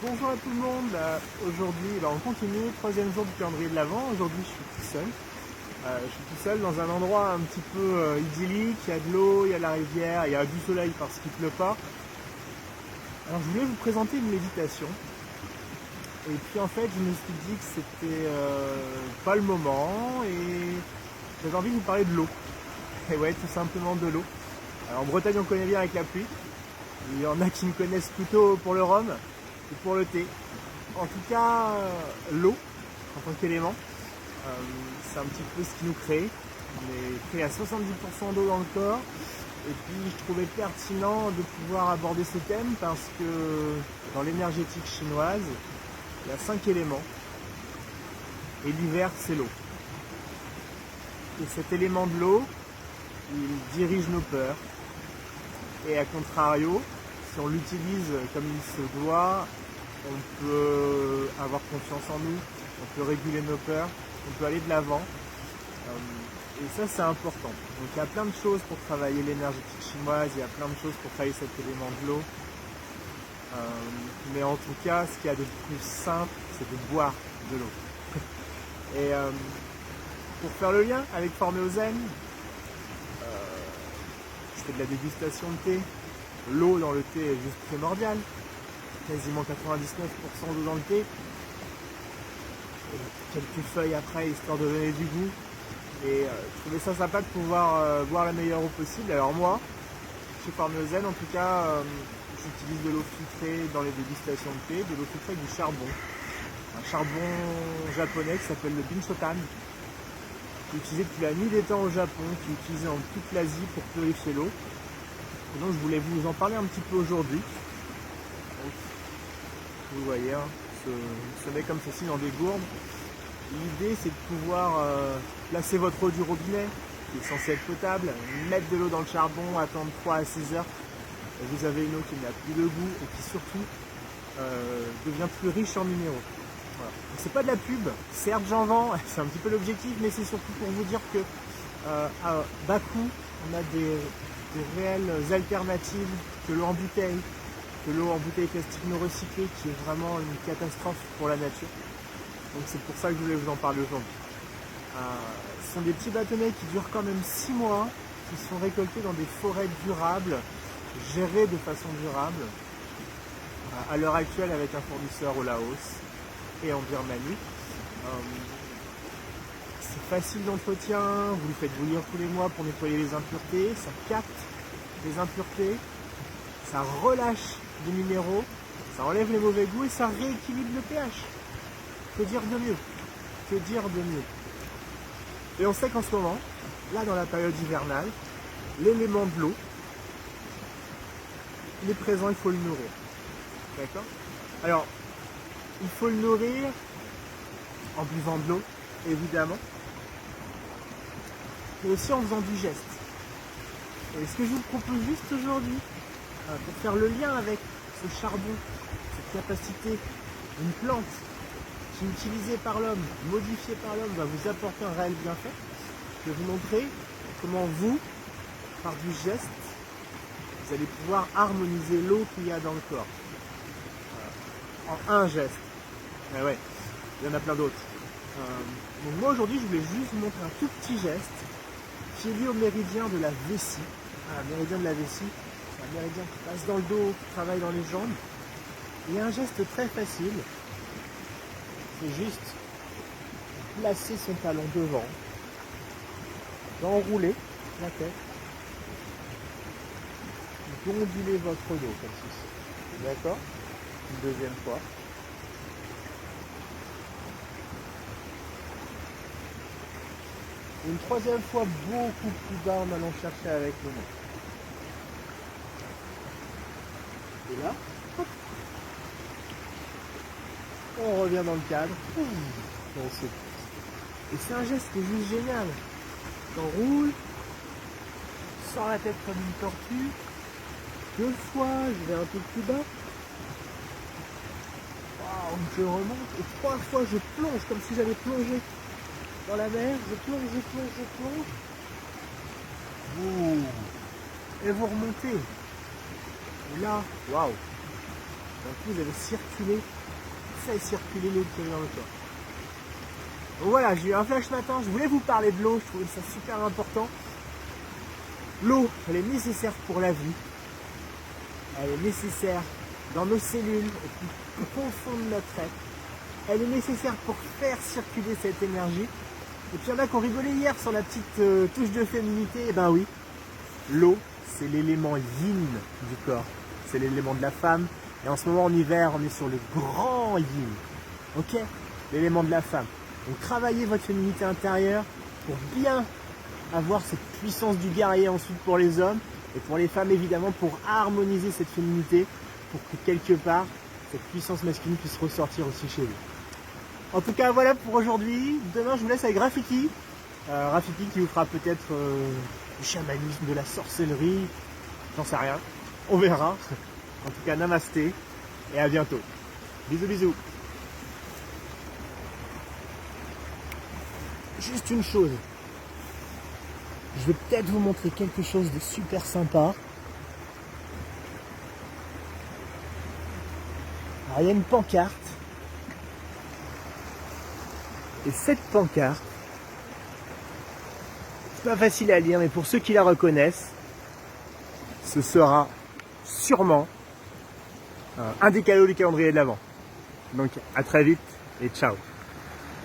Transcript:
Bonjour à tout le monde. Aujourd'hui, on continue, troisième jour du calendrier de l'Avent. Aujourd'hui, je suis tout seul. Je suis tout seul dans un endroit un petit peu idyllique. Il y a de l'eau, il y a la rivière, il y a du soleil parce qu'il pleut pas. Alors, je voulais vous présenter une méditation. Et puis, en fait, je me suis dit que c'était pas le moment et j'avais envie de vous parler de l'eau. Et ouais, tout simplement de l'eau. Alors, en Bretagne, on connaît bien avec la pluie. Il y en a qui me connaissent plutôt pour le rhum et pour le thé. En tout cas, l'eau, en tant qu'élément, c'est un petit peu ce qui nous crée. On est créé à 70% d'eau dans le corps. Et puis, je trouvais pertinent de pouvoir aborder ce thème parce que dans l'énergétique chinoise, il y a 5 éléments. Et l'hiver, c'est l'eau. Et cet élément de l'eau, il dirige nos peurs. Et à contrario, si on l'utilise comme il se doit, on peut avoir confiance en nous, on peut réguler nos peurs, on peut aller de l'avant. Et ça, c'est important. Donc il y a plein de choses pour travailler l'énergétique chinoise, il y a plein de choses pour travailler cet élément de l'eau. Mais en tout cas, ce qu'il y a de plus simple, c'est de boire de l'eau. Et pour faire le lien avec Formé Zen, je fais de la dégustation de thé. L'eau dans le thé est juste primordiale. Quasiment 99% d'eau dans le thé. Et quelques feuilles après, histoire de donner du goût. Et je trouvais ça sympa de pouvoir boire la meilleure eau possible. Alors moi, chez Formé Zen, en tout cas, j'utilise de l'eau filtrée dans les dégustations de thé, de l'eau filtrée avec du charbon. Un charbon japonais qui s'appelle le Binchotan, qui est utilisé depuis la nuit des temps au Japon, qui est utilisé en toute l'Asie pour purifier l'eau. Et donc je voulais vous en parler un petit peu aujourd'hui. Vous voyez, hein, se met comme ceci dans des gourdes. L'idée, c'est de pouvoir placer votre eau du robinet, qui est censée être potable, mettre de l'eau dans le charbon, attendre 3 à 6 heures. Et vous avez une eau qui n'a plus de goût et qui surtout devient plus riche en minéraux. Voilà. C'est pas de la pub, certes j'en vends, c'est un petit peu l'objectif, mais c'est surtout pour vous dire que à bas coût, on a des réelles alternatives que l'eau en bouteille, que l'eau en bouteille plastique non recyclée, qui est vraiment une catastrophe pour la nature. Donc c'est pour ça que je voulais vous en parler aujourd'hui. Ce sont des petits bâtonnets qui durent quand même 6 mois, qui sont récoltés dans des forêts durables, gérées de façon durable, à l'heure actuelle avec un fournisseur au Laos et en Birmanie. C'est facile d'entretien, vous le faites bouillir tous les mois pour nettoyer les impuretés, ça capte les impuretés, ça relâche des minéraux, ça enlève les mauvais goûts et ça rééquilibre le pH. Que dire de mieux? Que dire de mieux? Et on sait qu'en ce moment, là dans la période hivernale, l'élément de l'eau, il est présent, il faut le nourrir. D'accord? Alors, il faut le nourrir en buvant de l'eau, évidemment, mais aussi en faisant du geste. Et ce que je vous propose juste aujourd'hui, pour faire le lien avec ce charbon, cette capacité d'une plante qui, utilisée par l'homme, modifiée par l'homme, va vous apporter un réel bienfait, je vais vous montrer comment vous, par du geste, vous allez pouvoir harmoniser l'eau qu'il y a dans le corps. En un geste. Mais ouais, il y en a plein d'autres. Donc moi aujourd'hui je voulais juste vous montrer un tout petit geste qui est lié au méridien de la vessie. Le méridien de la vessie, c'est un méridien qui passe dans le dos, qui travaille dans les jambes. Il y a un geste très facile, c'est juste placer son talon devant, d'enrouler la tête, d'onduler votre dos comme ceci. D'accord? Une deuxième fois. Une troisième fois beaucoup plus bas en allant chercher avec le nez. Et là, hop, on revient dans le cadre. On se... Et c'est un geste qui est juste génial. J'enroule, sors la tête comme une tortue. 2 fois, je vais un peu plus bas. Waouh, je remonte. Et 3 fois, je plonge comme si j'allais plonger dans la mer. Je plonge, je plonge, je plonge. Ouh. Et vous remontez. Et là, waouh, Donc vous avez circulé, ça est circulé l'eau qui est dans le corps. Donc voilà, j'ai eu un flash matin, je voulais vous parler de l'eau, je trouvais ça super important. L'eau, elle est nécessaire pour la vie. Elle est nécessaire dans nos cellules, au plus profond de notre être. Elle est nécessaire pour faire circuler cette énergie. Et puis il y en a qui ont rigolé hier sur la petite touche de féminité. Eh ben oui, l'eau, c'est l'élément yin du corps. C'est l'élément de la femme. Et en ce moment, en hiver, on est sur le grand yin. Ok? L'élément de la femme. Donc travaillez votre féminité intérieure pour bien avoir cette puissance du guerrier ensuite pour les hommes. Et pour les femmes, évidemment, pour harmoniser cette féminité, pour que quelque part, cette puissance masculine puisse ressortir aussi chez vous. En tout cas, voilà pour aujourd'hui. Demain, je vous laisse avec Rafiki. Rafiki qui vous fera peut-être du chamanisme, de la sorcellerie. J'en sais rien. On verra. En tout cas, namasté. Et à bientôt. Bisous, bisous. Juste une chose. Je vais peut-être vous montrer quelque chose de super sympa. Alors, il y a une pancarte. Et cette pancarte, c'est pas facile à lire, mais pour ceux qui la reconnaissent, ce sera sûrement un des cadeaux du calendrier de l'Avent. Donc à très vite et ciao.